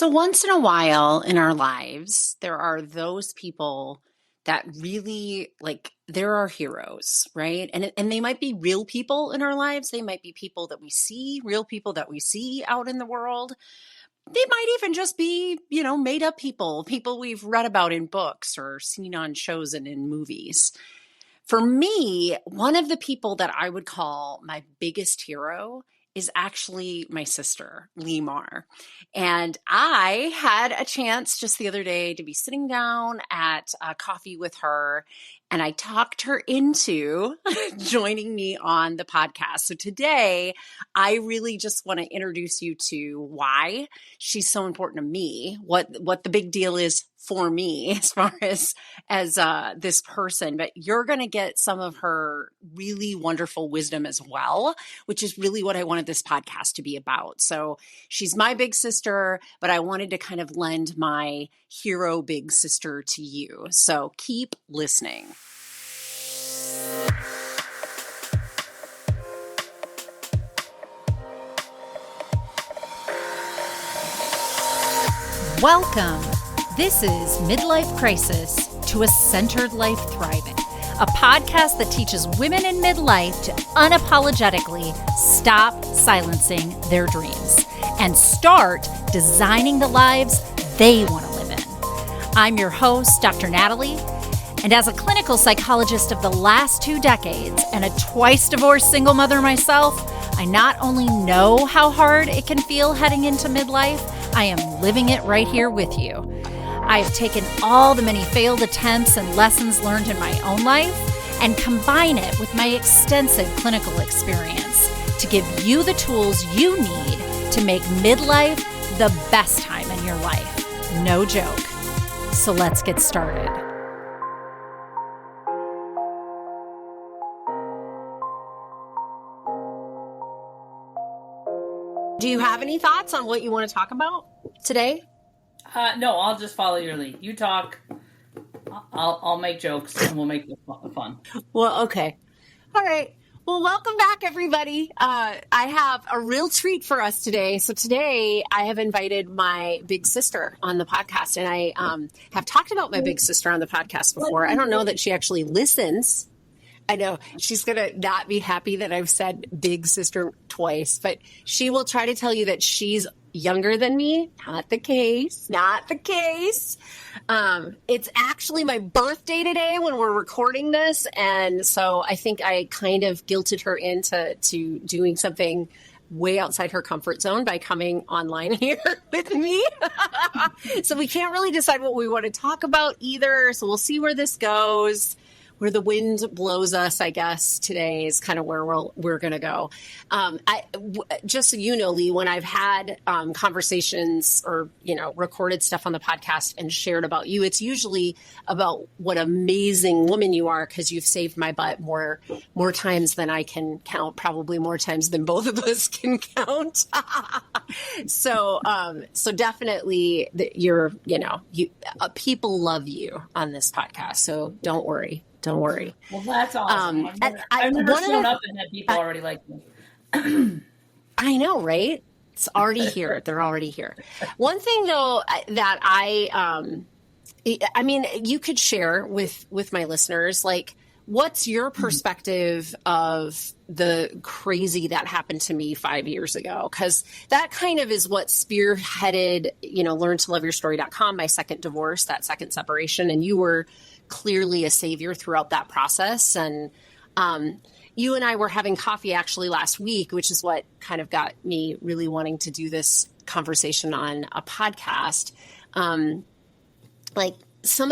So once in a while in our lives, there are those people that really they're our heroes, right? And they might be real people in our lives. They might be people that we see, real people that we see out in the world. They might even just be, made up people we've read about in books or seen on shows and in movies. For me, one of the people that I would call my biggest hero is actually my sister, Leigh. And I had a chance just the other day to be sitting down at coffee with her, and I talked her into joining me on the podcast. So today, I really just want to introduce you to why she's so important to me, what the big deal is for me as far as this person. But you're going to get some of her really wonderful wisdom as well, which is really what I wanted this podcast to be about. So she's my big sister, but I wanted to kind of lend my hero big sister to you. So keep listening. Welcome. This is Midlife Crisis to a Centered Life Thriving, a podcast that teaches women in midlife to unapologetically stop silencing their dreams and start designing the lives they want to live in. I'm your host, Dr. Natalie, and as a clinical psychologist of the last 2 decades and a twice-divorced single mother myself, I not only know how hard it can feel heading into midlife, I am living it right here with you. I have taken all the many failed attempts and lessons learned in my own life and combine it with my extensive clinical experience to give you the tools you need to make midlife the best time in your life. No joke. So let's get started. Do you have any thoughts on what you want to talk about today? No, I'll just follow your lead. You talk. I'll make jokes and we'll make it fun. Well, okay. All right. Well, welcome back, everybody. I have a real treat for us today. So today I have invited my big sister on the podcast, and I have talked about my big sister on the podcast before. I don't know that she actually listens. I know she's going to not be happy that I've said big sister twice, but she will try to tell you that she's younger than me. Not the case. Not the case. It's actually my birthday today when we're recording this. And so I think I kind of guilted her into doing something way outside her comfort zone by coming online here with me. So we can't really decide what we want to talk about either. So we'll see where this goes. Where the wind blows us, I guess, today is kind of where we're going to go. Just so you know, Leigh, when I've had conversations or, recorded stuff on the podcast and shared about you, it's usually about what amazing woman you are because you've saved my butt more times than I can count, probably more times than both of us can count. So definitely people love you on this podcast. So don't worry. Don't worry. Well, that's awesome. I've never shown up and had people already like me. I know, right? It's already here. They're already here. One thing, though, that I mean, you could share with my listeners, what's your perspective of the crazy that happened to me 5 years ago? Because that kind of is what spearheaded, learntoloveyourstory.com, my second divorce, that second separation. And you were clearly a savior throughout that process. And you and I were having coffee actually last week, which is what kind of got me really wanting to do this conversation on a podcast. Some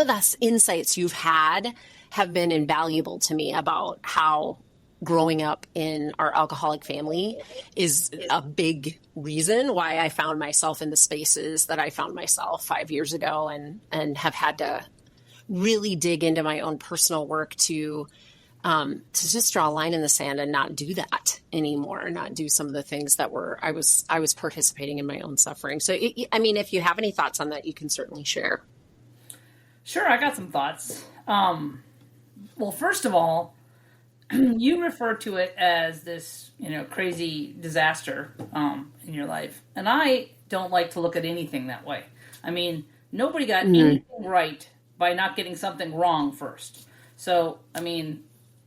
of the insights you've had have been invaluable to me about how growing up in our alcoholic family is a big reason why I found myself in the spaces that I found myself 5 years ago and have had to really dig into my own personal work to just draw a line in the sand and not do that anymore, not do some of the things that I was participating in my own suffering. So, if you have any thoughts on that, you can certainly share. Sure. I got some thoughts. Well, first of all, you refer to it as this, crazy disaster in your life. And I don't like to look at anything that way. I mean, nobody got anything right by not getting something wrong first. So, I mean,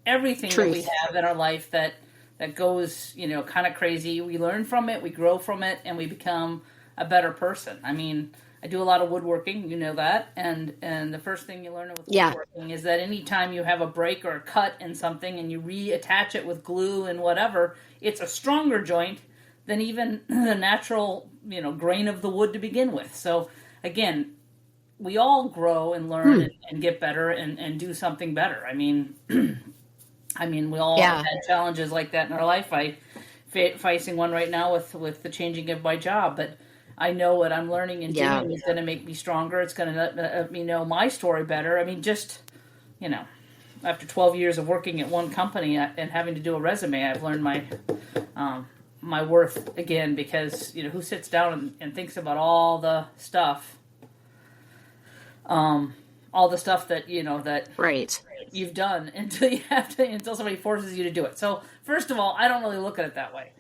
everything that we have in our life that goes, kind of crazy, we learn from it, we grow from it, and we become a better person. I mean, I do a lot of woodworking, you know that, and the first thing you learn with woodworking is that anytime you have a break or a cut in something and you reattach it with glue and whatever, it's a stronger joint than even the natural, grain of the wood to begin with. So, again, we all grow and learn and get better and do something better. I mean, we all have had challenges like that in our life. Facing one right now with the changing of my job, but I know what I'm learning and doing is going to make me stronger. It's going to let me know my story better. I mean, just, after 12 years of working at one company and having to do a resume, I've learned my worth again, because, who sits down and thinks about all the stuff that, that you've done until somebody forces you to do it. So first of all, I don't really look at it that way.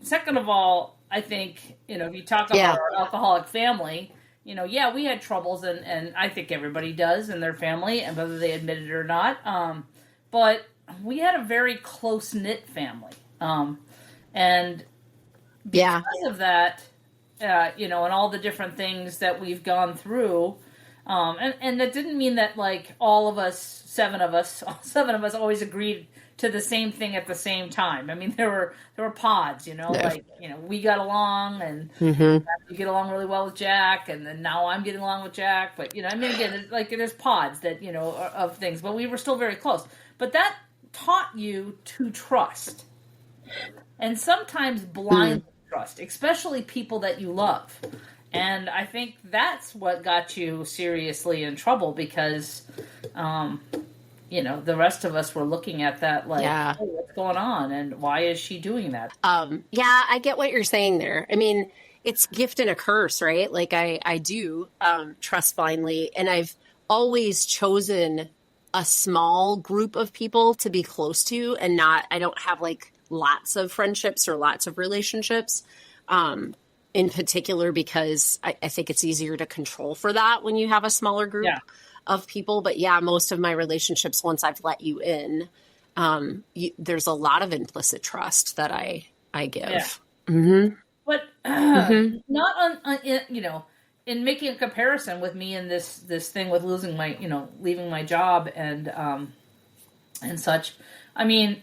Second of all, I think, if you talk about our alcoholic family, we had troubles, and I think everybody does in their family, and whether they admit it or not. But we had a very close-knit family. And because of that, and all the different things that we've gone through, and that didn't mean that, like, all seven of us always agreed to the same thing at the same time. I mean, there were pods, we got along, and you get along really well with Jack, and then now I'm getting along with Jack. But, again, there's pods that, of things, but we were still very close. But that taught you to trust, and sometimes blind trust, especially people that you love. And I think that's what got you seriously in trouble, because, the rest of us were looking at that like, hey, what's going on? And why is she doing that? I get what you're saying there. I mean, it's a gift and a curse, right? Like I do trust blindly, and I've always chosen a small group of people to be close to, and I don't have like lots of friendships or lots of relationships. In particular, because I think it's easier to control for that when you have a smaller group of people. But most of my relationships, once I've let you in, there's a lot of implicit trust that I give. Yeah. But not on in making a comparison with me and this thing with losing my, leaving my job and such. I mean,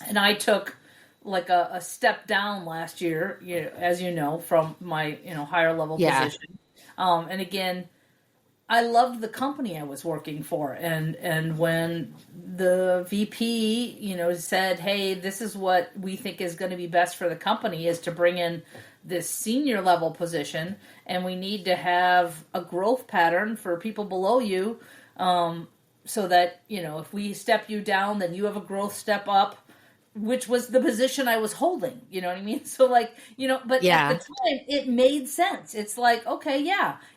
and I took like a step down last year, as you know, from my, higher level position. And again, I loved the company I was working for. And when the VP, said, hey, this is what we think is going to be best for the company, is to bring in this senior level position. And we need to have a growth pattern for people below you. So that, if we step you down, then you have a growth step up, which was the position I was holding, you know what I mean? So but at the time it made sense. It's like, okay,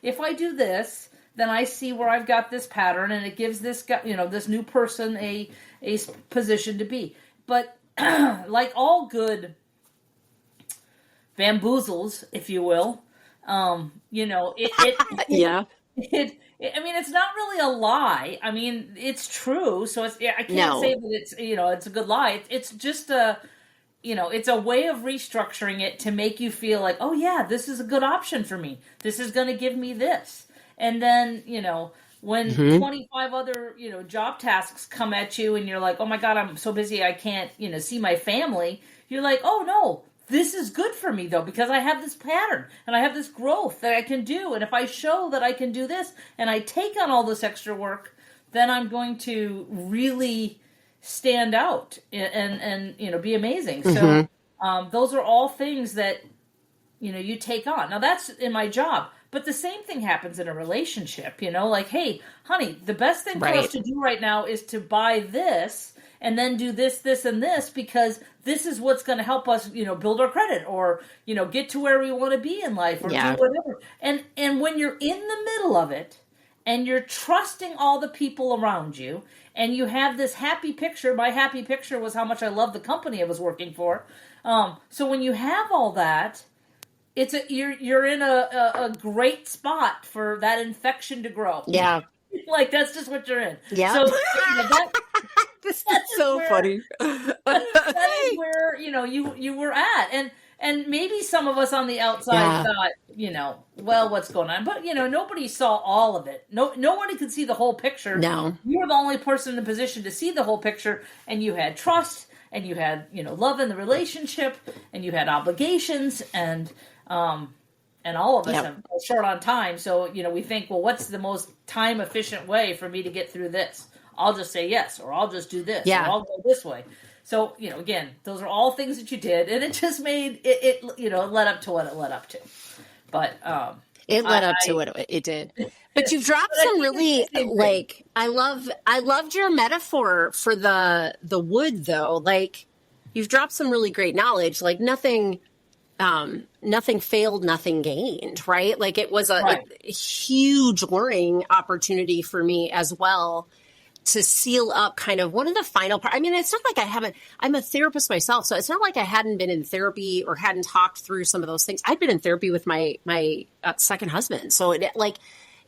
if I do this, then I see where I've got this pattern, and it gives this guy, this new person a position to be. But like all good bamboozles, if you will, it's not really a lie. I mean, it's true. So I can't say that it's, it's a good lie. It's just it's a way of restructuring it to make you feel like, oh yeah, this is a good option for me. This is going to give me this. And then, when 25 other, job tasks come at you and you're like, oh my God, I'm so busy, I can't, see my family. You're like, oh no, this is good for me though, because I have this pattern and I have this growth that I can do. And if I show that I can do this and I take on all this extra work, then I'm going to really stand out and be amazing. So those are all things that, you take on. Now that's in my job, but the same thing happens in a relationship, like, hey, honey, the best thing for us to do right now is to buy this and then do this, this, and this, because this is what's going to help us, build our credit or, get to where we want to be in life or do whatever. And when you're in the middle of it and you're trusting all the people around you and you have this happy picture, my happy picture was how much I loved the company I was working for. So when you have all that, you're in a great spot for that infection to grow. Yeah. Like, that's just what you're in. Yeah. So This is so funny. that is where, you were at. And maybe some of us on the outside thought, well, what's going on? But, nobody saw all of it. Nobody could see the whole picture. No. You were the only person in a position to see the whole picture, and you had trust, and you had, love in the relationship, and you had obligations, and all of us are short on time. So, we think, well, what's the most time efficient way for me to get through this? I'll just say yes, or I'll just do this, or I'll go this way. So, again, those are all things that you did, and it just made it led up to what it led up to. But it led up to what it did. But you've dropped some really I loved your metaphor for the wood though. Like, you've dropped some really great knowledge. Like, nothing failed, nothing gained, right? Like, it was a huge learning opportunity for me as well, to seal up kind of one of the final part. I mean, it's not like I'm a therapist myself, so it's not like I hadn't been in therapy or hadn't talked through some of those things. I've been in therapy with my second husband. So it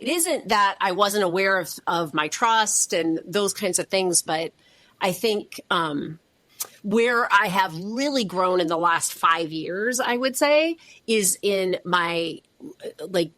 isn't that I wasn't aware of my trust and those kinds of things, but I think, where I have really grown in the last 5 years, I would say, is in my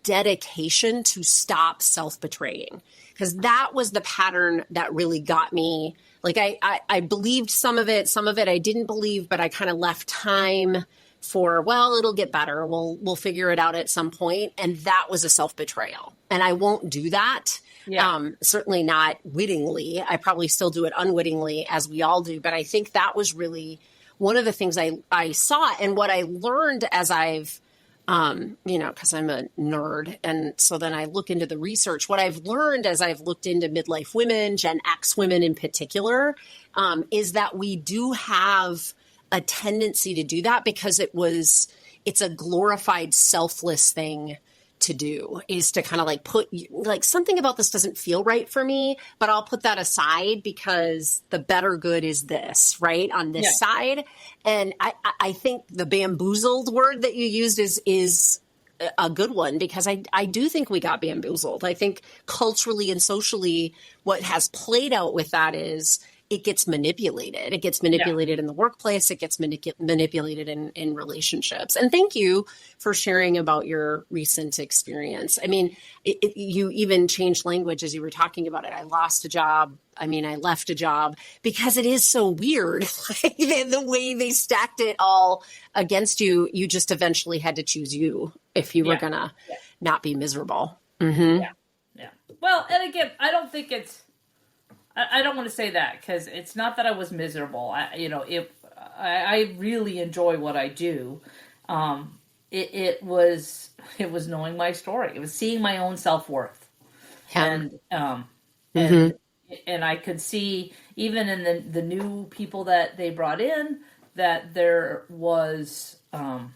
dedication to stop self-betraying. Because that was the pattern that really got me. Like, I believed some of it I didn't believe, but I kind of left time for, well, it'll get better. We'll figure it out at some point. And that was a self-betrayal. And I won't do that. Yeah. Certainly not wittingly. I probably still do it unwittingly, as we all do. But I think that was really one of the things I saw, and what I learned as I've, because I'm a nerd. And so then I look into the research. What I've learned as I've looked into midlife women, Gen X women in particular, is that we do have a tendency to do that because it's a glorified selfless thing to do, is to kind of put something about this doesn't feel right for me, but I'll put that aside because the better good is this, right, on this side. And I think the bamboozled word that you used is a good one, because I do think we got bamboozled. I think culturally and socially what has played out with that is it gets manipulated. It gets manipulated in the workplace. It gets manipulated in relationships. And thank you for sharing about your recent experience. I mean, you even changed language as you were talking about it. I lost a job. I left a job, because it is so weird. The way they stacked it all against you, you just eventually had to choose you if you were going to not be miserable. Mm-hmm. Yeah. Well, and again, I don't think I don't want to say that, because it's not that I was miserable. I really enjoy what I do. It was knowing my story. It was seeing my own self-worth. And I could see, even in the new people that they brought in, that there was, that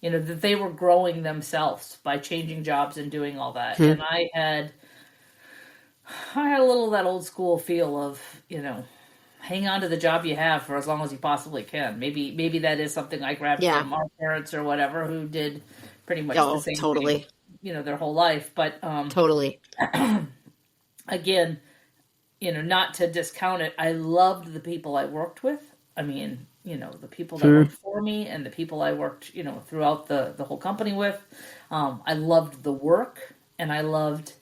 they were growing themselves by changing jobs and doing all that. And I had a little of that old school feel of, hang on to the job you have for as long as you possibly can. Maybe that is something I grabbed from our parents or whatever, who did pretty much the same thing, their whole life. But totally. Again, not to discount it, I loved the people I worked with. I mean, the people that worked for me and the people I worked, throughout the whole company with. I loved the work, and I loved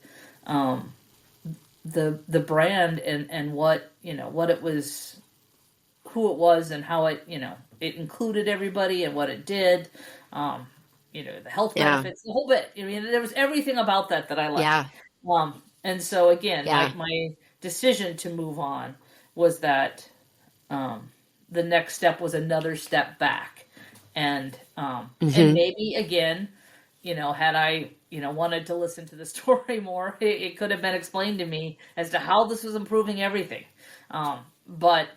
the brand and what it was, who it was, and how it it included everybody and what it did. The health benefits, the whole bit. I mean, there was everything about that I liked. Yeah. And so again, my decision to move on was that the next step was another step back, and maybe again, had I wanted to listen to the story more, it could have been explained to me as to how this was improving everything. But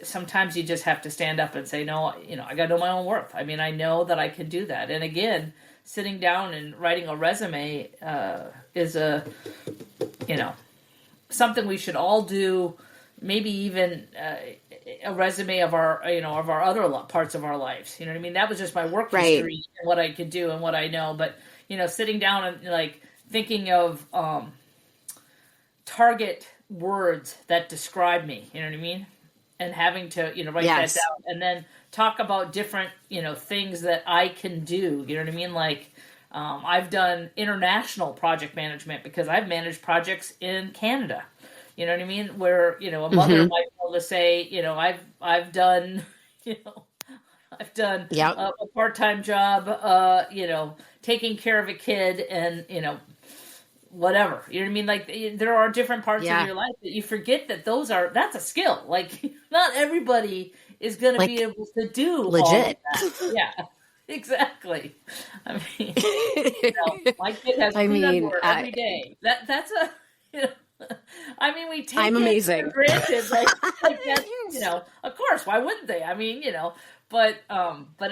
sometimes you just have to stand up and say, no, I got to know my own worth. I mean, I know that I can do that. And again, sitting down and writing a resume is something we should all do. Maybe even a resume of our, of our other parts of our lives. You know what I mean? That was just my work Right. history and what I could do and what I know. But, sitting down and like thinking of target words that describe me, you know what I mean? And having to, write Yes. that down and then talk about different, things that I can do. You know what I mean? Like, I've done international project management because I've managed projects in Canada. You know what I mean? Where, a mother might be able to say, I've done, I've done Yep. a part-time job, taking care of a kid and, whatever. You know what I mean? Like there are different parts of your life that you forget that that's a skill. Like not everybody is going to be able to do legit. All of that. Yeah. Exactly. I mean, my kid has food underwear every day. That's a, I mean, we take I'm amazing. it for granted, like that, of course, why wouldn't they? I mean, but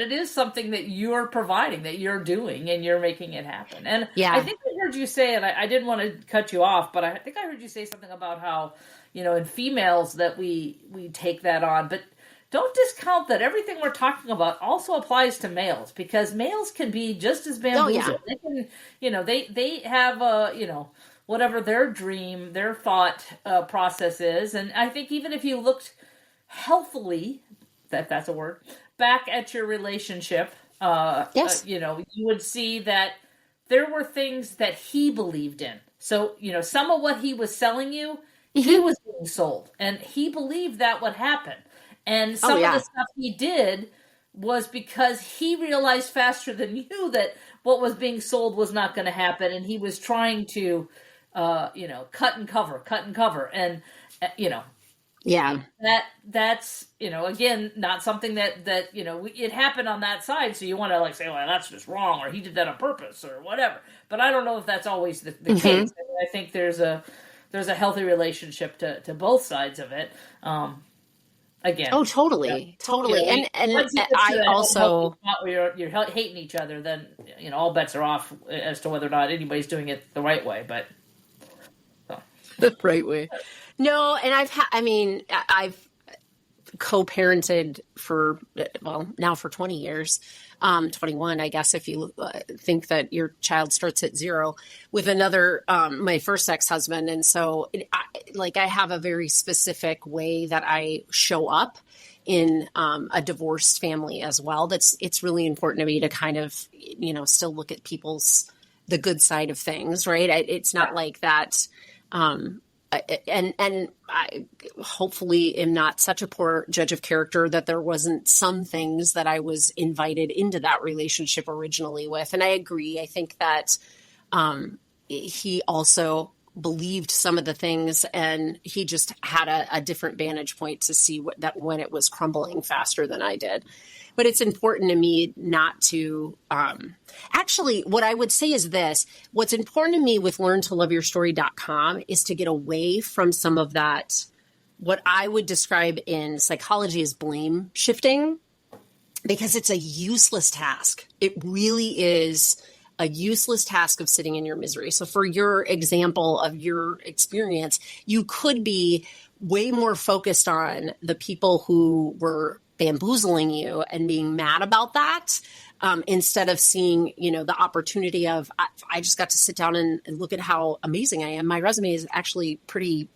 it is something that you're providing, that you're doing, and you're making it happen. And I think I heard you say, and I didn't want to cut you off, but I think I heard you say something about how, in females that we take that on, but don't discount that everything we're talking about also applies to males, because males can be just as bamboozled. They can, they have whatever their dream, their thought process is. And I think even if you looked healthily, that's a word, back at your relationship, you would see that there were things that he believed in. So, some of what he was selling you, he was being sold. And he believed that would happen. And some of the stuff he did was because he realized faster than you that what was being sold was not going to happen. And he was trying to cut and cover. And, that's, again, not something that, it happened on that side. So you want to say, well, that's just wrong, or he did that on purpose or whatever. But I don't know if that's always the case. I mean, I think there's a healthy relationship to both sides of it. Again. Oh, totally. And I also, you're hating each other, then, all bets are off as to whether or not anybody's doing it the right way, but. The right way. No, and I've co-parented for 20 years, 21, I guess, if you think that your child starts at 0, with another, my first ex-husband. And so I have a very specific way that I show up in a divorced family as well. It's really important to me to kind of, still look at the good side of things, right? It's not like that. And I hopefully am not such a poor judge of character that there wasn't some things that I was invited into that relationship originally with. And I agree. I think that he also believed some of the things, and he just had a different vantage point to see that when it was crumbling faster than I did. But it's important to me not to, actually, what I would say is this. What's important to me with learntoloveyourstory.com is to get away from some of that, what I would describe in psychology as blame shifting, because it's a useless task. It really is a useless task of sitting in your misery. So for your example of your experience, you could be way more focused on the people who were bamboozling you and being mad about that, instead of seeing, the opportunity of, I just got to sit down and look at how amazing I am. My resume is actually pretty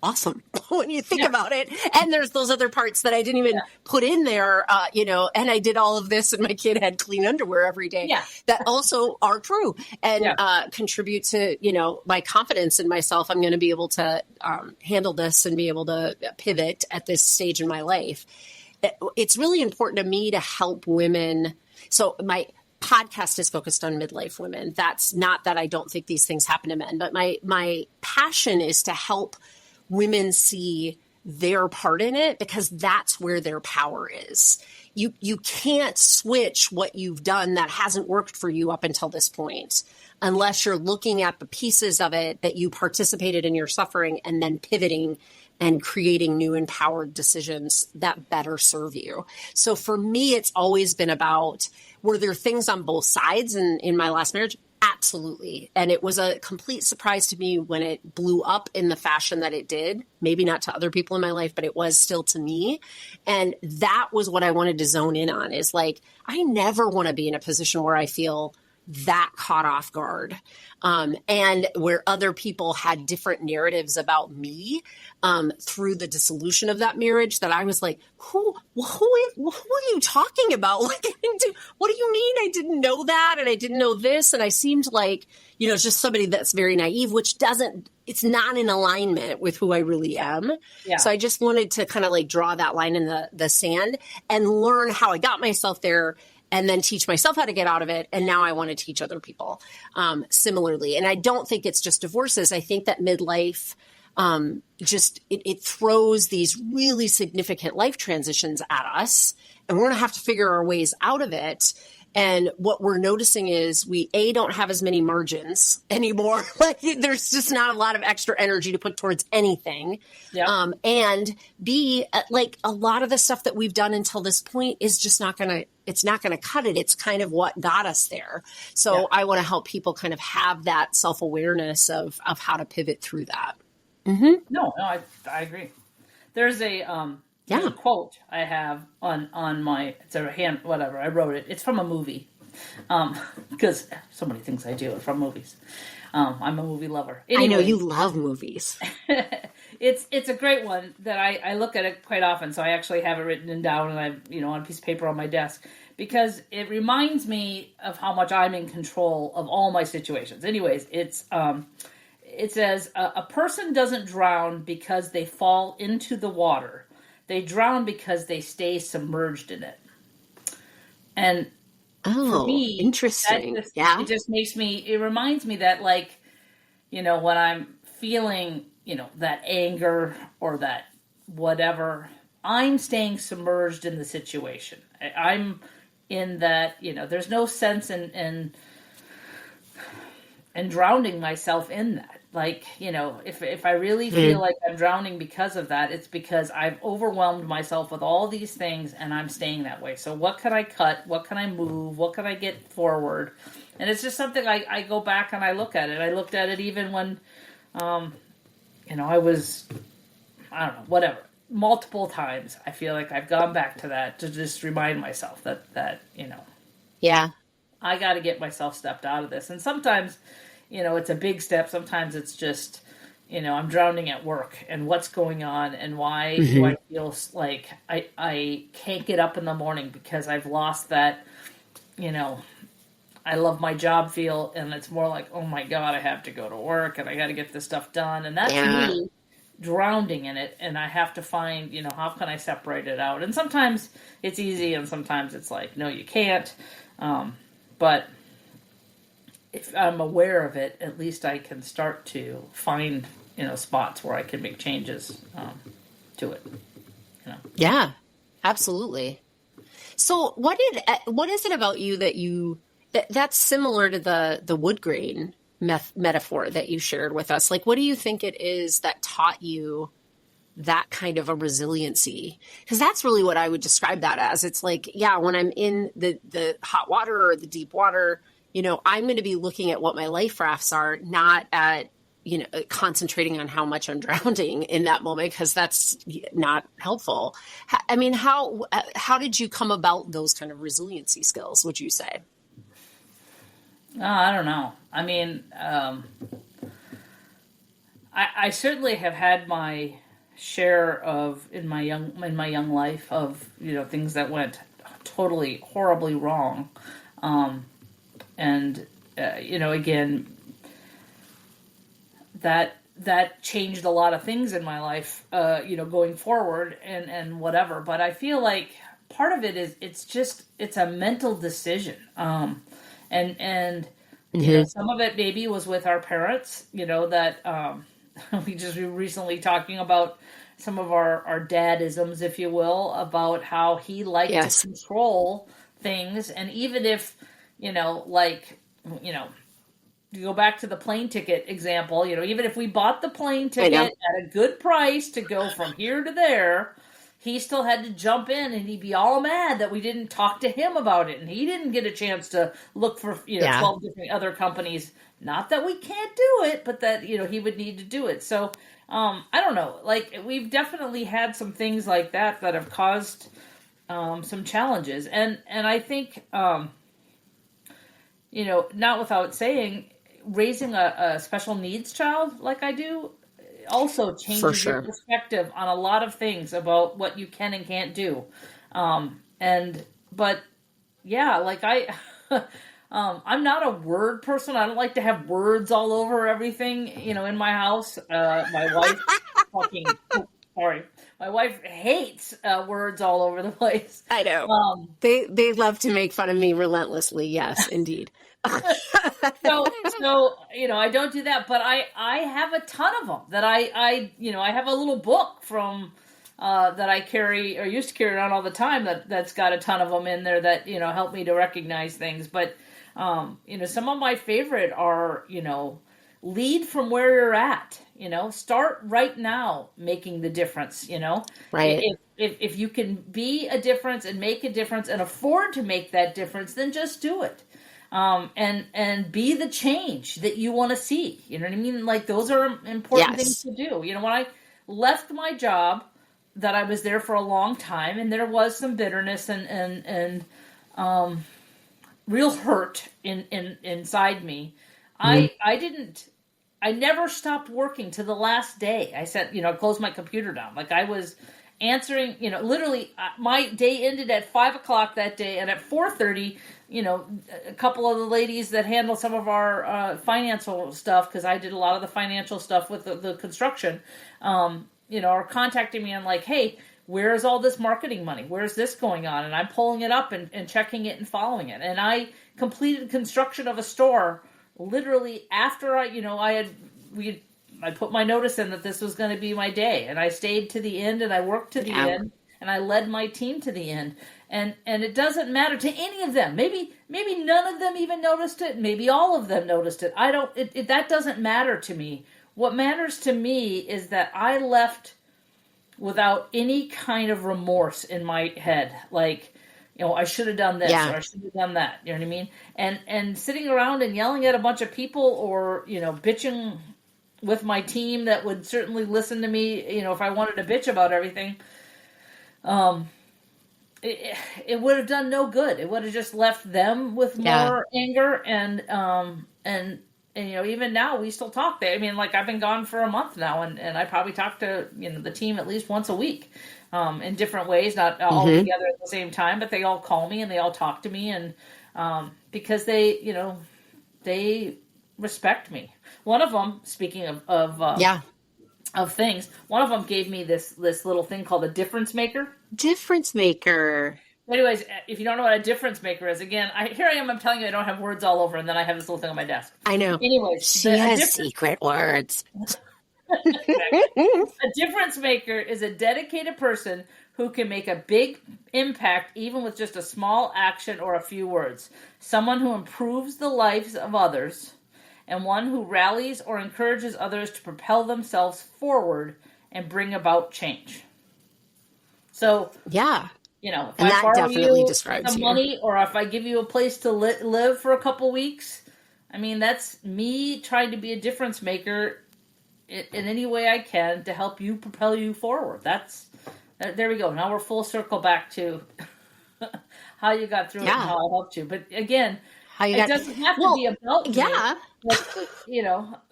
awesome when you think about it. And there's those other parts that I didn't even put in there, and I did all of this and my kid had clean underwear every day that also are true and contribute to, my confidence in myself. I'm going to be able to handle this and be able to pivot at this stage in my life. It's really important to me to help women. So my podcast is focused on midlife women. That's not that I don't think these things happen to men, but my passion is to help women see their part in it, because that's where their power is. You can't switch what you've done that hasn't worked for you up until this point, unless you're looking at the pieces of it that you participated in your suffering and then pivoting and creating new empowered decisions that better serve you. So for me, it's always been about, were there things on both sides in my last marriage? Absolutely. And it was a complete surprise to me when it blew up in the fashion that it did. Maybe not to other people in my life, but it was still to me. And that was what I wanted to zone in on, is like, I never want to be in a position where I feel that caught off guard. And where other people had different narratives about me through the dissolution of that marriage, that I was like, who are you talking about? Like, what do you mean I didn't know that? And I didn't know this. And I seemed like, just somebody that's very naive, which it's not in alignment with who I really am. Yeah. So I just wanted to kind of like draw that line in the sand and learn how I got myself there, and then teach myself how to get out of it. And now I want to teach other people similarly. And I don't think it's just divorces. I think that midlife it throws these really significant life transitions at us, and we're going to have to figure our ways out of it. And what we're noticing is we don't have as many margins anymore. Like, there's just not a lot of extra energy to put towards anything. Yeah. And B, like, a lot of the stuff that we've done until this point is just not going to cut it. It's kind of what got us there. So I want to help people kind of have that self-awareness of how to pivot through that. Mm-hmm. No, I agree. There's a quote I have on my, it's a hand, whatever, I wrote it. It's from a movie. Because so many things I do are from movies. I'm a movie lover. Anyway, I know you love movies. It's a great one that I look at it quite often. So I actually have it written down, and I on a piece of paper on my desk, because it reminds me of how much I'm in control of all my situations. Anyways, it says, a person doesn't drown because they fall into the water. They drown because they stay submerged in it. And for me, interesting. It just it reminds me that, like, when I'm feeling, that anger or that whatever, I'm staying submerged in the situation. I'm in that, there's no sense in drowning myself in that. Like, if I really feel like I'm drowning because of that, it's because I've overwhelmed myself with all these things, and I'm staying that way. So what can I cut? What can I move? What can I get forward? And it's just something I go back and I look at it. I looked at it even when, I was, I don't know, whatever. Multiple times, I feel like I've gone back to that to just remind myself that Yeah. I got to get myself stepped out of this. And sometimes, it's a big step. Sometimes it's just, I'm drowning at work, and what's going on, and why do I feel like I can't get up in the morning because I've lost that, I love my job feel, and it's more like, oh my God, I have to go to work and I got to get this stuff done. And that's me drowning in it. And I have to find, how can I separate it out? And sometimes it's easy, and sometimes it's like, no, you can't. But if I'm aware of it, at least I can start to find, spots where I can make changes to it. Yeah, absolutely. So what is it about you that's similar to the wood grain metaphor that you shared with us? Like, what do you think it is that taught you that kind of a resiliency? Because that's really what I would describe that as. It's like, when I'm in the hot water or the deep water, I'm going to be looking at what my life rafts are, not at, concentrating on how much I'm drowning in that moment, because that's not helpful. I mean, how did you come about those kind of resiliency skills, would you say? I don't know. I mean, I certainly have had my share of in my young life of things that went totally horribly wrong, and again, that changed a lot of things in my life, going forward and whatever. But I feel like part of it is it's a mental decision, and some of it maybe was with our parents, that we just were recently talking about some of our dadisms, if you will, about how he liked to control things. And even if, to go back to the plane ticket example, even if we bought the plane ticket at a good price to go from here to there, he still had to jump in, and he'd be all mad that we didn't talk to him about it, and he didn't get a chance to look for 12 different other companies. Not that we can't do it, but that he would need to do it. So I don't know. Like, we've definitely had some things like that have caused some challenges, and I think not without saying, raising a special needs child like I do also changes your perspective on a lot of things about what you can and can't do. But yeah, like I'm not a word person. I don't like to have words all over everything, in my house. My wife my wife hates words all over the place. I know. They love to make fun of me relentlessly. Yes, indeed. So I don't do that, but I have a ton of them that I have a little book from that I carry, or used to carry around all the time, that's got a ton of them in there that help me to recognize things. But some of my favorite are lead from where you're at. Start right now making the difference. Right. If you can be a difference and make a difference and afford to make that difference, then just do it. And be the change that you want to see. You know what I mean? Like, those are important things to do. When I left my job, that I was there for a long time, and there was some bitterness and real hurt inside me. I never stopped working to the last day. I said, closed my computer down. Like, I was answering, literally my day ended at 5:00 that day, and at 4:30, a couple of the ladies that handle some of our financial stuff, because I did a lot of the financial stuff with the construction, are contacting me and like, hey, where's all this marketing money? Where's this going on? And I'm pulling it up and checking it and following it. And I completed construction of a store literally after I put my notice in that this was going to be my day, and I stayed to the end, and I worked to the end, and I led my team to the end. And it doesn't matter to any of them. Maybe none of them even noticed it. Maybe all of them noticed it. That doesn't matter to me. What matters to me is that I left without any kind of remorse in my head. Like, I should have done this, or I should have done that. You know what I mean? And sitting around and yelling at a bunch of people, or, bitching with my team that would certainly listen to me, if I wanted to bitch about everything, it would have done no good. It would have just left them with more anger. And even now we still talk. I mean, like, I've been gone for a month now, and I probably talk to, the team at least once a week, in different ways, not all together at the same time, but they all call me and they all talk to me. And, because they respect me. One of them, speaking of things, one of them gave me this little thing called a difference maker. Difference maker. Anyways, if you don't know what a difference maker is, again, I'm telling you, I don't have words all over, and then I have this little thing on my desk. I know. Anyways, she has secret words. A difference maker is a dedicated person who can make a big impact even with just a small action or a few words. Someone who improves the lives of others, and one who rallies or encourages others to propel themselves forward and bring about change. So, if I borrow you some money, or if I give you a place to live for a couple weeks, I mean, that's me trying to be a difference maker in any way I can to help you propel you forward. There we go. Now we're full circle back to how you got through it and how I helped you. But again, it doesn't have to be about me.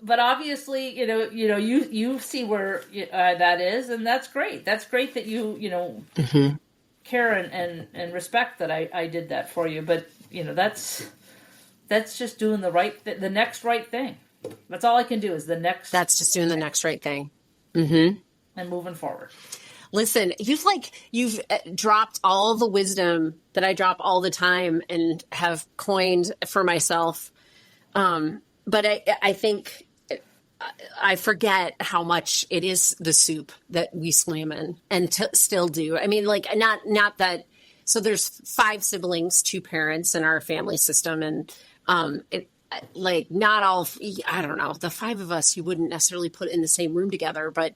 But obviously, you see where that is, and that's great. That's great that you care and respect that I did that for you. But that's just doing the next right thing. That's all I can do is the next. That's just doing the next right thing. And moving forward. Listen, you've dropped all the wisdom that I drop all the time and have coined for myself. But I think I forget how much it is the soup that we swim in and still do. I mean, like, not that. So there's 5 siblings, 2 parents in our family system. And, like, not all, I don't know, the 5 of us you wouldn't necessarily put in the same room together, but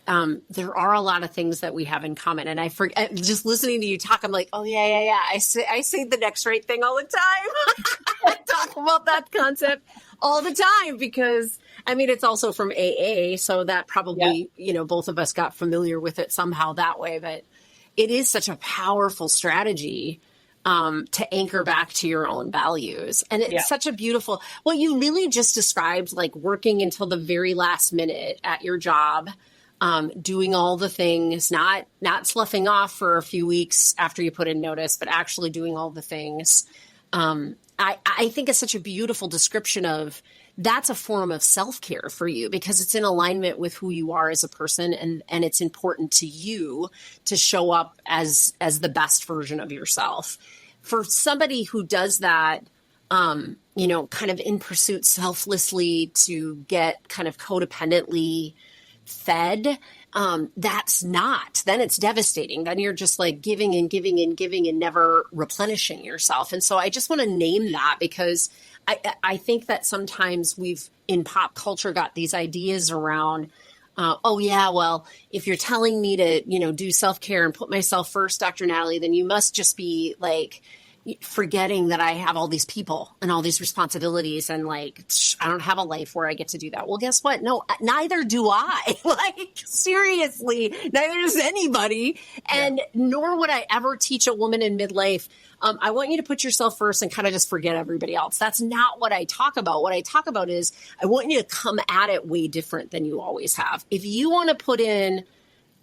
there are a lot of things that we have in common. And I forget, just listening to you talk, I'm like, oh yeah. I say the next right thing all the time. I talk about that concept all the time because I mean, it's also from AA. So that probably, both of us got familiar with it somehow that way, but it is such a powerful strategy to anchor back to your own values. And it's such a beautiful, well, you really just described like working until the very last minute at your job, doing all the things, not sloughing off for a few weeks after you put in notice, but actually doing all the things. I think it's such a beautiful description of that's a form of self-care for you because it's in alignment with who you are as a person. And it's important to you to show up as the best version of yourself. For somebody who does that, kind of in pursuit selflessly to get kind of codependently fed, then it's devastating. Then you're just like giving and giving and giving and never replenishing yourself. And so I just want to name that because I think that sometimes we've in pop culture got these ideas around, if you're telling me to, do self-care and put myself first, Dr. Natalie, then you must just be like forgetting that I have all these people and all these responsibilities and like, I don't have a life where I get to do that. Well, guess what? No, neither do I. Like, seriously, neither does anybody. And nor would I ever teach a woman in midlife, I want you to put yourself first and kind of just forget everybody else. That's not what I talk about. What I talk about is I want you to come at it way different than you always have. If you want to put in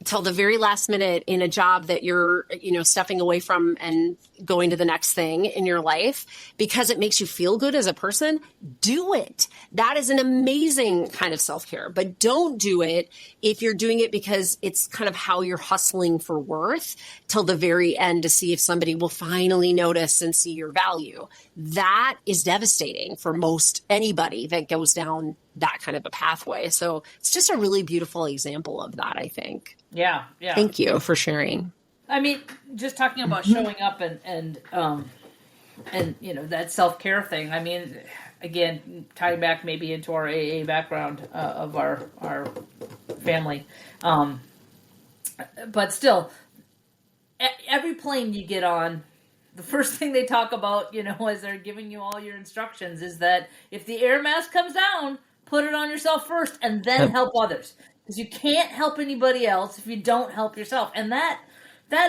till the very last minute in a job that you're, stepping away from and going to the next thing in your life because it makes you feel good as a person, do it. That is an amazing kind of self-care, but don't do it if you're doing it because it's kind of how you're hustling for worth till the very end to see if somebody will finally notice and see your value. That is devastating for most anybody that goes down that kind of a pathway. So it's just a really beautiful example of that, I think. Yeah. Thank you for sharing. I mean, just talking about showing up and that self-care thing. I mean, again, tying back maybe into our AA background of our family, but still, every plane you get on, the first thing they talk about, as they're giving you all your instructions, is that if the air mask comes down, put it on yourself first, and then help others. Because you can't help anybody else if you don't help yourself. And that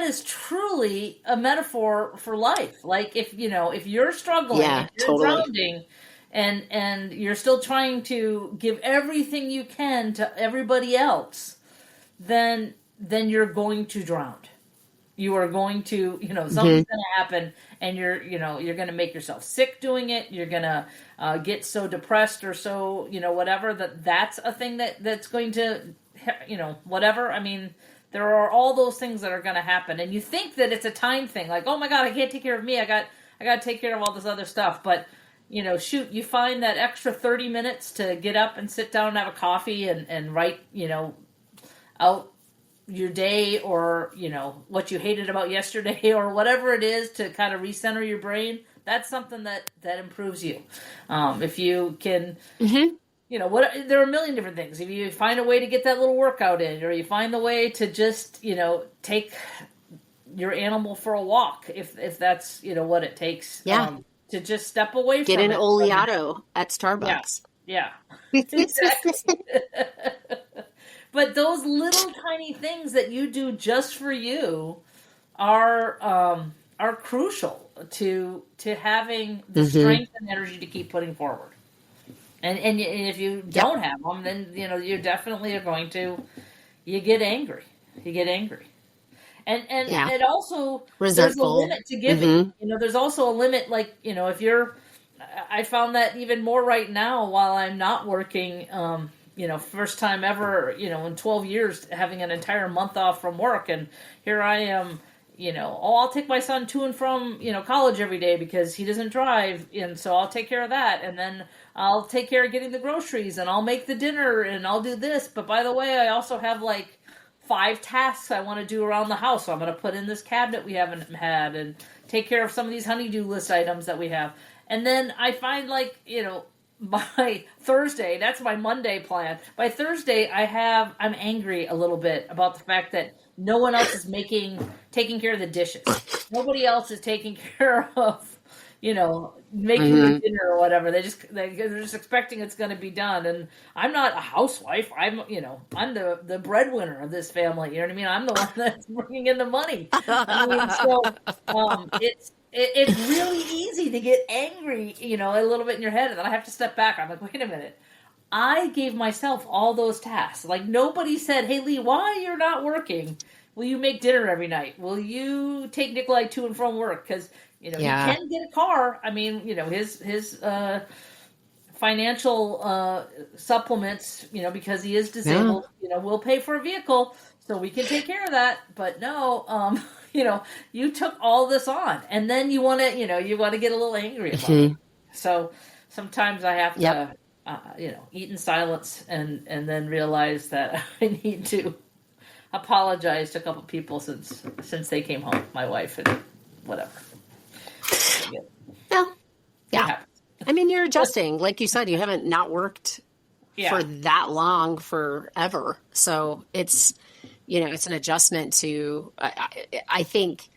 is truly a metaphor for life. Like if you're struggling, if you're drowning, and you're still trying to give everything you can to everybody else, then you're going to drown. You are going to, something's going to happen, and you're going to make yourself sick doing it. You're going to get so depressed or so, whatever, that's a thing that's going to, whatever. I mean, there are all those things that are going to happen, and you think that it's a time thing, like, oh my God, I can't take care of me. I got to take care of all this other stuff. But, you find that extra 30 minutes to get up and sit down and have a coffee and write, out your day or, what you hated about yesterday or whatever it is to kind of recenter your brain. That's something that improves you. If you can, there are a million different things. If you find a way to get that little workout in, or you find the way to just, take your animal for a walk, if that's, what it takes, to just step away get from it. Get an Oleato at Starbucks. Yeah. Exactly. But those little tiny things that you do just for you are crucial to having the strength and energy to keep putting forward. And if you don't have them, then you definitely are going to get angry. And it also resentful. There's a limit to giving. There's also a limit. Like if you're, I found that even more right now while I'm not working. First time ever, in 12 years, having an entire month off from work. And here I am, I'll take my son to and from, college every day because he doesn't drive. And so I'll take care of that. And then I'll take care of getting the groceries and I'll make the dinner and I'll do this. But by the way, I also have like 5 tasks I want to do around the house. So I'm going to put in this cabinet we haven't had and take care of some of these honey-do list items that we have. And then I find by Thursday, that's my Monday plan. By Thursday, I'm angry a little bit about the fact that no one else is taking care of the dishes. Nobody else is taking care of, making the dinner or whatever. They're just expecting it's going to be done. And I'm not a housewife. I'm the breadwinner of this family. You know what I mean? I'm the one that's bringing in the money. It's really easy to get angry, a little bit in your head, and then I have to step back. I'm like, wait a minute. I gave myself all those tasks. Like, nobody said, hey, Leigh, while you're not working, will you make dinner every night? Will you take Nikolai to and from work? Because, he can get a car. I mean, his financial supplements, because he is disabled, will pay for a vehicle, so we can take care of that. But no, you took all this on, and then you want to get a little angry about it. So sometimes I have to, eat in silence and then realize that I need to apologize to a couple people since they came home, my wife and whatever. Yeah. I mean, you're adjusting. Like you said, you haven't not worked for that long forever. So it's, it's an adjustment to, I think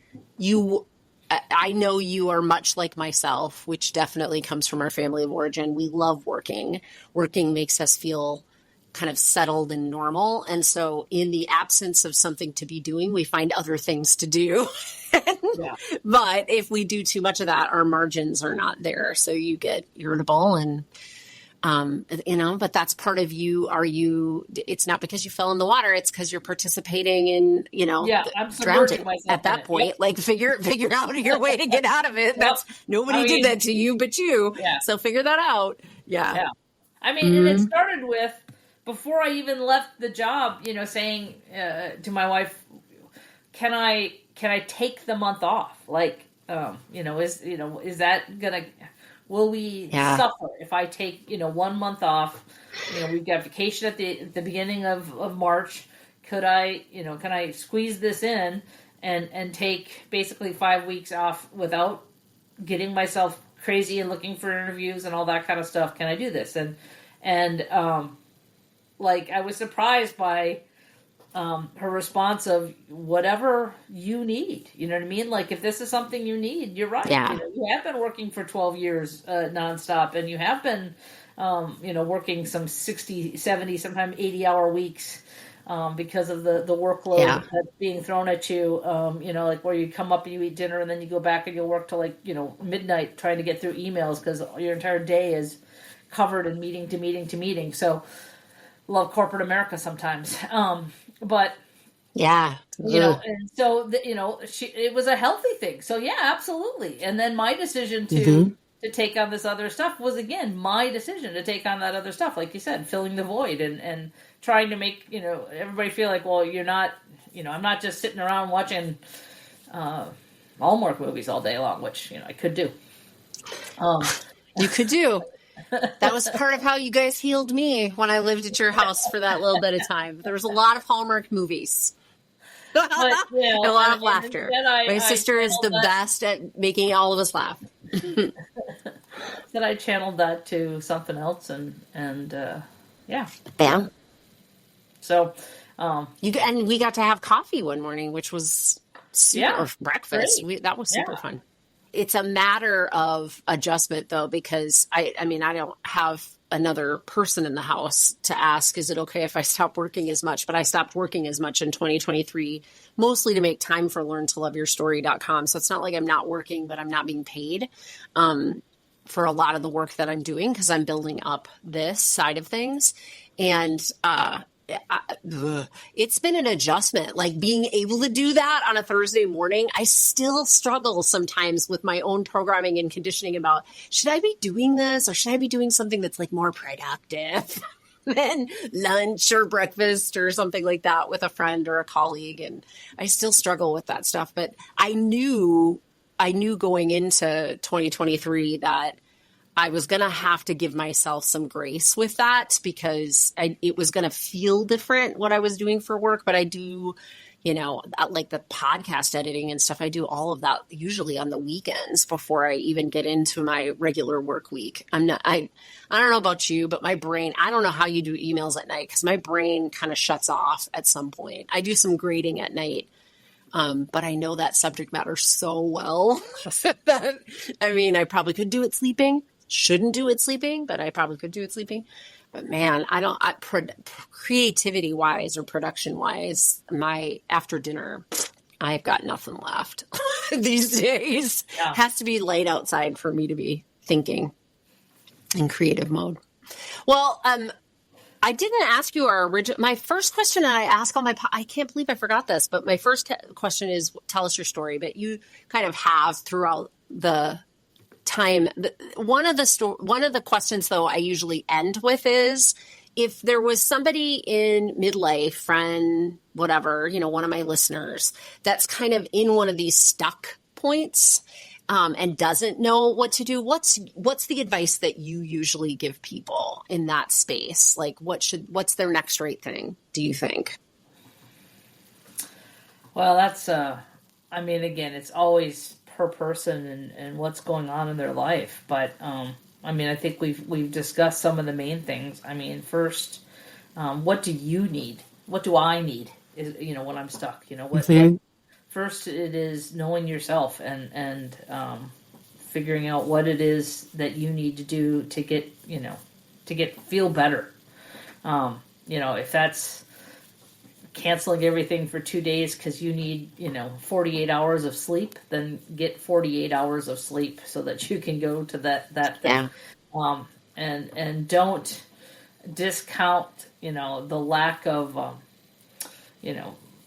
I know you are much like myself, which definitely comes from our family of origin. We love working. Working makes us feel kind of settled and normal. And so in the absence of something to be doing, we find other things to do. But if we do too much of that, our margins are not there. So you get irritable and, but that's part of you. It's not because you fell in the water. It's because you're participating in, I'm drowning at that point. Yep. Like figure out your way to get out of it. That's nobody did that to you, but you. Yeah. So figure that out. Yeah. I mean, and it started with, before I even left the job, saying to my wife, can I take the month off? Like, is that gonna, will we suffer if I take, 1 month off? We've got vacation at the beginning of March. Can I squeeze this in and take basically 5 weeks off without getting myself crazy and looking for interviews and all that kind of stuff? Can I do this? And I was surprised by her response of whatever you need. You know what I mean? Like, if this is something you need, you're right. Yeah. You have been working for 12 years nonstop, and you have been, working some 60, 70, sometimes 80-hour weeks because of the workload that's being thrown at you. Like where you come up and you eat dinner, and then you go back and you'll work till midnight trying to get through emails because your entire day is covered in meeting to meeting to meeting. So love corporate America sometimes. But and so it was a healthy thing. So yeah, absolutely. And then my decision to take on this other stuff was, again, my decision to take on that other stuff. Like you said, filling the void and trying to make, everybody feel like, well, you're not, I'm not just sitting around watching Hallmark movies all day long, which, I could do. You could do. That was part of how you guys healed me when I lived at your house for that little bit of time. There was a lot of Hallmark movies. But, a lot of laughter. My sister is the best at making all of us laugh. Then I channeled that to something else and So we got to have coffee one morning, which was super, or breakfast. That was super fun. It's a matter of adjustment, though, because I don't have another person in the house to ask, is it okay if I stop working as much? But I stopped working as much in 2023, mostly to make time for learntoloveyourstory.com. So it's not like I'm not working, but I'm not being paid for a lot of the work that I'm doing because I'm building up this side of things. And it's been an adjustment, like being able to do that on a Thursday morning. I still struggle sometimes with my own programming and conditioning about, should I be doing this or should I be doing something that's like more productive than lunch or breakfast or something like that with a friend or a colleague? And I still struggle with that stuff. But I knew going into 2023 that I was going to have to give myself some grace with that because it was going to feel different what I was doing for work. But I do, like the podcast editing and stuff. I do all of that usually on the weekends before I even get into my regular work week. I don't know about you, but my brain, I don't know how you do emails at night because my brain kind of shuts off at some point. I do some grading at night. But I know that subject matter so well that, I probably could do it sleeping. Shouldn't do it sleeping, but I probably could do it sleeping. But man, creativity wise or production wise, my after dinner, I've got nothing left these days. Yeah. Has to be light outside for me to be thinking in creative mode. Well, I didn't ask you my first question that I ask on I can't believe I forgot this, but my first question is tell us your story, but you kind of have throughout the time. One of the questions though I usually end with is if there was somebody in midlife, friend, whatever, one of my listeners that's kind of in one of these stuck points and doesn't know what to do, what's the advice that you usually give people in that space? Like what's their next right thing, do you think? Well, that's again, it's always per person and what's going on in their life, but I think we've discussed some of the main things. First, what do you need? What do I need? Is when I'm stuck, First, it is knowing yourself and figuring out what it is that you need to do to feel better. If that's canceling everything for 2 days because you need 48 hours of sleep, then get 48 hours of sleep so that you can go to that thing. Yeah. And don't discount the lack of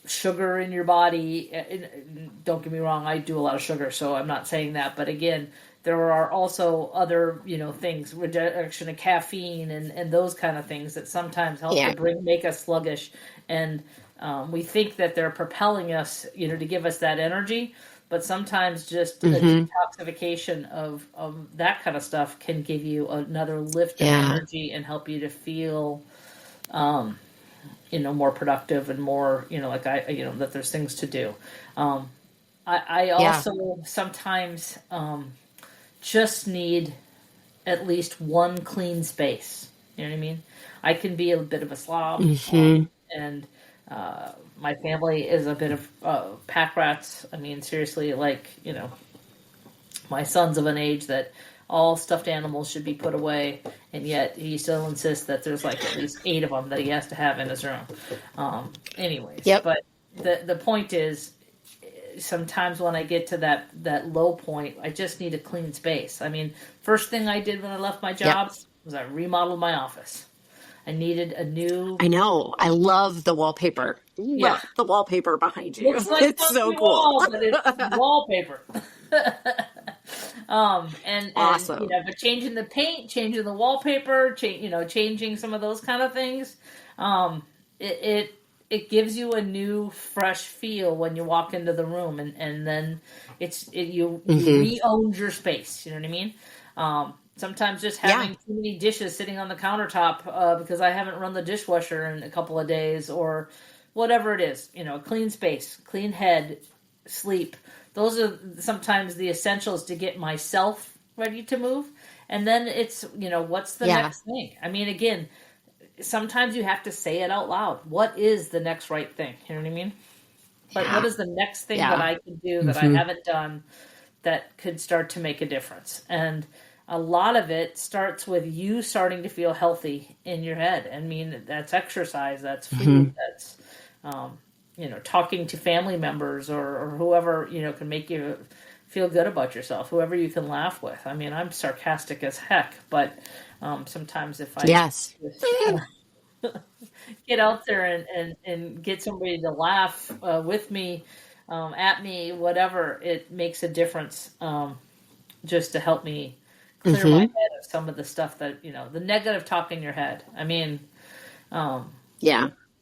sugar in your body. Don't get me wrong, I do a lot of sugar, so I'm not saying that. But again, there are also other, things, reduction of caffeine and those kind of things that sometimes help to make us sluggish. And we think that they're propelling us, to give us that energy. But sometimes just a detoxification of that kind of stuff can give you another lift of energy and help you to feel more productive and more, that there's things to do. I also sometimes just need at least one clean space. You know what I mean? I can be a bit of a slob, and my family is a bit of pack rats. Seriously, my son's of an age that all stuffed animals should be put away, and yet he still insists that there's at least 8 of them that he has to have in his room. Anyways, but the point is, sometimes when I get to that low point, I just need a clean space. First thing I did when I left my job was I remodeled my office. I needed a new... I know. I love the wallpaper. Yeah. The wallpaper behind you. Looks like it's so cool. Wall, but it's wallpaper. And awesome. But changing the paint, changing the wallpaper, changing some of those kind of things, it gives you a new, fresh feel when you walk into the room, and then you re-owned your space. You know what I mean? Sometimes just having too many dishes sitting on the countertop because I haven't run the dishwasher in a couple of days, or whatever it is. A clean space, clean head, sleep. Those are sometimes the essentials to get myself ready to move. And then it's, what's the next thing? Again, sometimes you have to say it out loud. What is the next right thing? You know what I mean? What is the next thing that I can do that I haven't done that could start to make a difference? And a lot of it starts with you starting to feel healthy in your head. That's exercise, that's food, that's, talking to family members or whoever, can make you feel good about yourself, whoever you can laugh with. I'm sarcastic as heck, but sometimes if I get out there and get somebody to laugh with me, at me, whatever, it makes a difference just to help me clear my head of some of the stuff that, the negative talk in your head.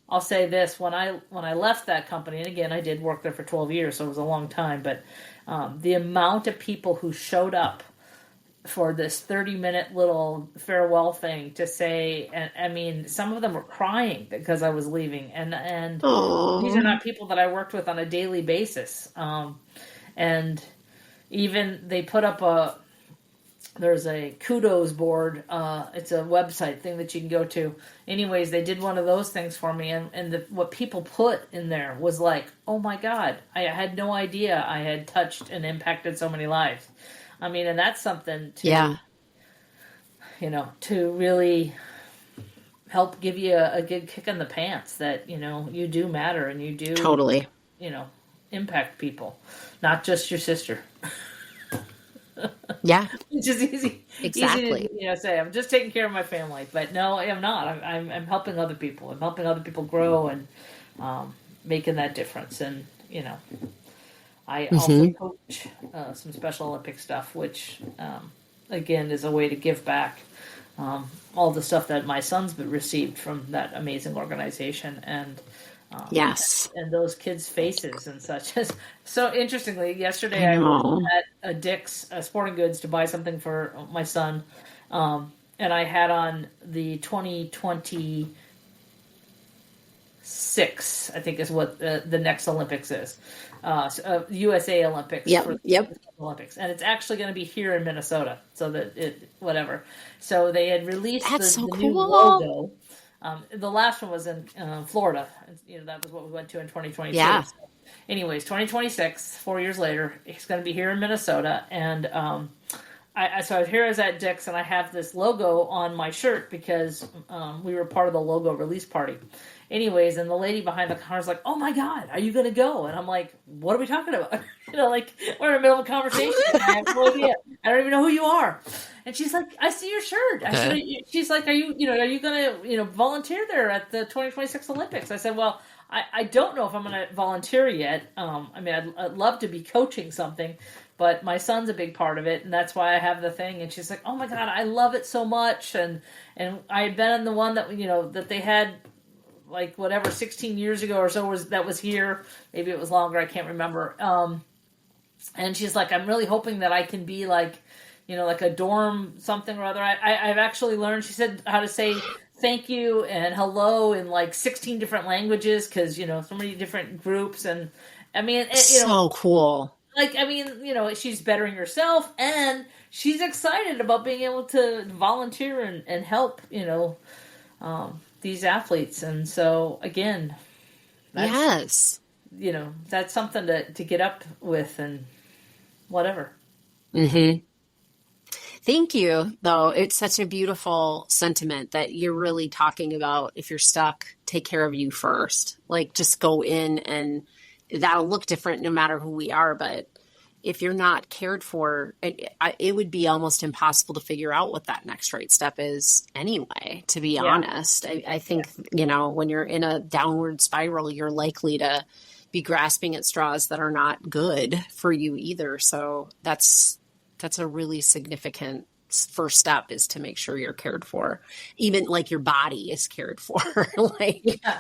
I'll say this, when I left that company, and again, I did work there for 12 years, so it was a long time, but the amount of people who showed up for this 30-minute little farewell thing to say, and I mean, some of them were crying because I was leaving, and Aww. these are not people that I worked with on a daily basis. And even they put up there's a kudos board. It's a website thing that you can go to. Anyways, they did one of those things for me, and what people put in there was like, oh my God, I had no idea I had touched and impacted so many lives. I mean, and that's something to, to really help give you a good kick in the pants that, you do matter and you do totally, impact people, not just your sister. Yeah. Which is easy. Exactly. Easy to say, I'm just taking care of my family, but no, I am not. I'm helping other people. I'm helping other people grow and making that difference. And, I also coach some Special Olympic stuff, which, again, is a way to give back all the stuff that my son's received from that amazing organization. And yes, and those kids' faces and such. So interestingly, yesterday I was at a Dick's Sporting Goods to buy something for my son, and I had on the 2026, I think is what the next Olympics is, USA Olympics. Yep. Olympics, and it's actually going to be here in Minnesota. So that whatever. So they had released the new logo. The last one was in Florida. That was what we went to in 2022. Yeah. So anyways, 2026, 4 years later, it's going to be here in Minnesota. And so I was here as at Dick's, and I have this logo on my shirt because we were part of the logo release party. Anyways, and the lady behind the counter is like, "Oh my God, are you going to go?" And I'm like, "What are we talking about?" Like we're in the middle of a conversation. And I have no idea. I don't even know who you are. And she's like, "I see your shirt." She's like, "Are you going to, volunteer there at the 2026 Olympics?" I said, "Well, I don't know if I'm going to volunteer yet. I mean, I'd love to be coaching something, but my son's a big part of it, and that's why I have the thing." And she's like, "Oh my God, I love it so much." And I had been in the one that, that they had, like, whatever, 16 years ago or so was here. Maybe it was longer. I can't remember. And she's like, "I'm really hoping that I can be like, like a dorm something or other." I've actually learned, she said, how to say thank you and hello in like 16 different languages because, so many different groups. And I mean, so cool. Like, I mean, she's bettering herself and she's excited about being able to volunteer and help, these athletes. And so again, that's something to get up with and whatever. Mm-hmm. Thank you, though. It's such a beautiful sentiment that you're really talking about. If you're stuck, take care of you first. Like, just go in, and that'll look different no matter who we are. But if you're not cared for, it would be almost impossible to figure out what that next right step is anyway, to be honest. I think, when you're in a downward spiral, you're likely to be grasping at straws that are not good for you either. So that's a really significant first step, is to make sure you're cared for. Even like your body is cared for,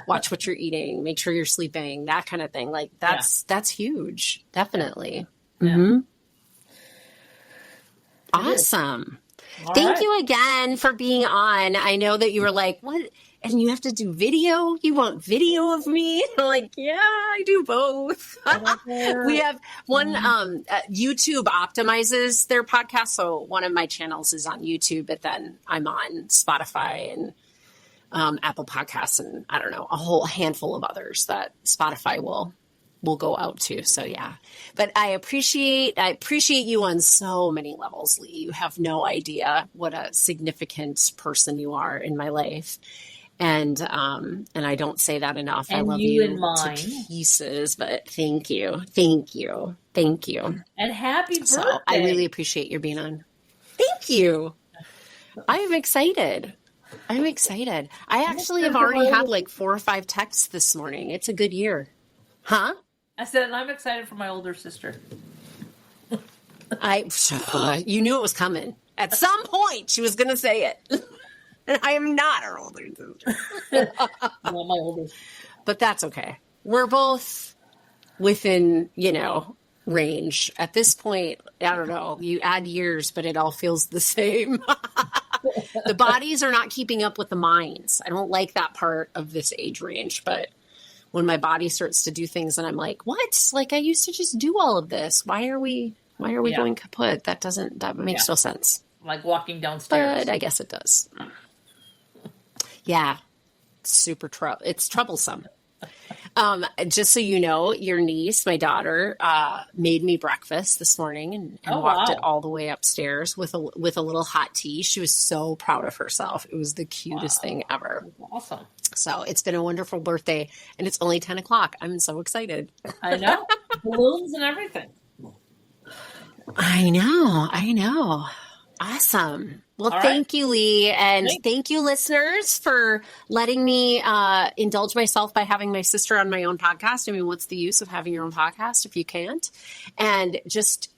watch what you're eating, make sure you're sleeping, that kind of thing. Like that's huge. Definitely. Yeah. Mm-hmm. Awesome. Thank you again for being on. I know that you were like, what? And you have to do video? You want video of me? I'm like, yeah, I do both. We have one, YouTube optimizes their podcast. So one of my channels is on YouTube, but then I'm on Spotify and Apple Podcasts, and I don't know, a whole handful of others that Spotify will go out to. So yeah, but I appreciate you on so many levels, Leigh. You have no idea what a significant person you are in my life. And I don't say that enough. And I love you to pieces, but thank you. And happy birthday. So I really appreciate your being on. Thank you. I'm excited. I actually have already had like 4 or 5 texts this morning. It's a good year. Huh? I said, and I'm excited for my older sister. You knew it was coming. At some point, she was going to say it. And I am not her older sister. Not my oldest. But that's okay. We're both within, range. At this point, I don't know, you add years, but it all feels the same. The bodies are not keeping up with the minds. I don't like that part of this age range, but when my body starts to do things and I'm like, what? Like I used to just do all of this. Why are we going kaput? That makes no sense. Like walking downstairs. But I guess it does. Yeah. It's troublesome. Just so you know, your niece, my daughter, made me breakfast this morning and walked it all the way upstairs with a little hot tea. She was so proud of herself. It was the cutest thing ever. Awesome. So it's been a wonderful birthday, and it's only 10 o'clock. I'm so excited. I know. Balloons and everything. I know. Awesome. Well, thank you, Leigh. And thank you, listeners, for letting me indulge myself by having my sister on my own podcast. I mean, what's the use of having your own podcast if you can't? And just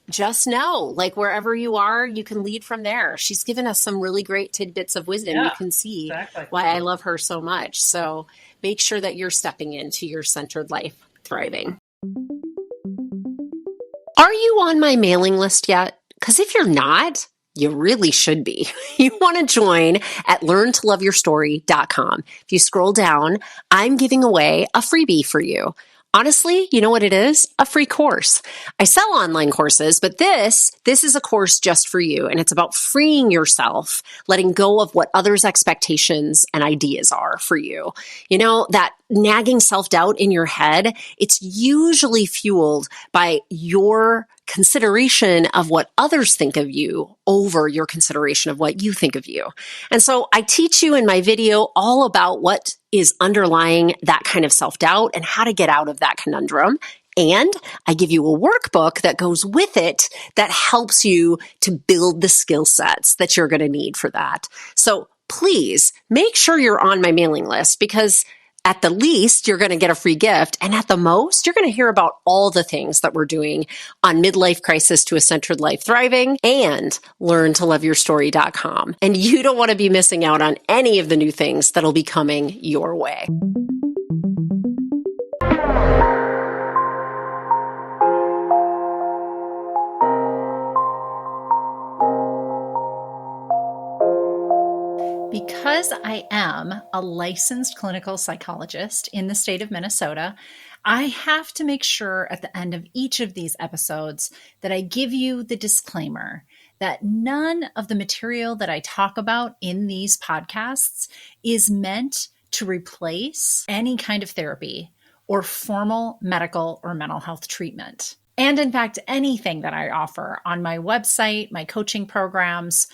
know, like, wherever you are, you can lead from there. She's given us some really great tidbits of wisdom. You can see why I love her so much. So make sure that you're stepping into your centered life thriving. Are you on my mailing list yet? Because if you're not, you really should be. You want to join at learntoloveyourstory.com. If you scroll down, I'm giving away a freebie for you. Honestly, you know what it is? A free course. I sell online courses, but this is a course just for you. And it's about freeing yourself, letting go of what others' expectations and ideas are for you. You know, that nagging self-doubt in your head, it's usually fueled by your consideration of what others think of you over your consideration of what you think of you. And so I teach you in my video all about what is underlying that kind of self-doubt and how to get out of that conundrum. And I give you a workbook that goes with it that helps you to build the skill sets that you're going to need for that. So please make sure you're on my mailing list, because at the least, you're going to get a free gift. And at the most, you're going to hear about all the things that we're doing on Midlife Crisis to a Centered Life Thriving and LearnToLoveYourStory.com. And you don't want to be missing out on any of the new things that'll be coming your way. Because I am a licensed clinical psychologist in the state of Minnesota, I have to make sure at the end of each of these episodes that I give you the disclaimer that none of the material that I talk about in these podcasts is meant to replace any kind of therapy or formal medical or mental health treatment. And in fact, anything that I offer on my website, my coaching programs,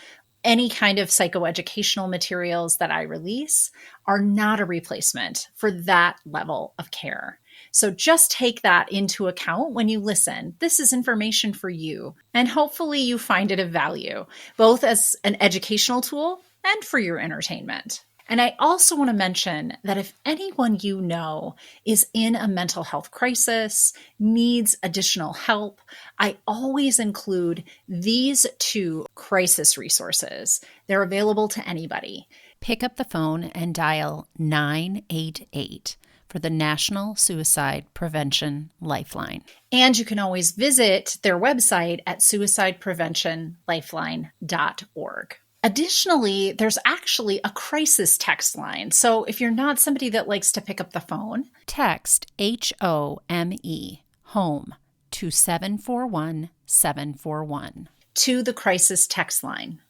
any kind of psychoeducational materials that I release are not a replacement for that level of care. So just take that into account when you listen. This is information for you, and hopefully you find it of value, both as an educational tool and for your entertainment. And I also want to mention that if anyone you know is in a mental health crisis, needs additional help, I always include these 2 crisis resources. They're available to anybody. Pick up the phone and dial 988 for the National Suicide Prevention Lifeline. And you can always visit their website at suicidepreventionlifeline.org. Additionally, there's actually a crisis text line. So if you're not somebody that likes to pick up the phone, text HOME, home, to 741-741. to the crisis text line.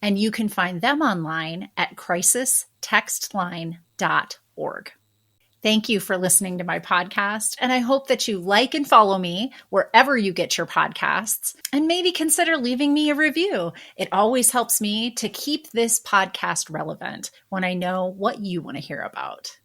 And you can find them online at crisistextline.org. Thank you for listening to my podcast, and I hope that you like and follow me wherever you get your podcasts, and maybe consider leaving me a review. It always helps me to keep this podcast relevant when I know what you want to hear about.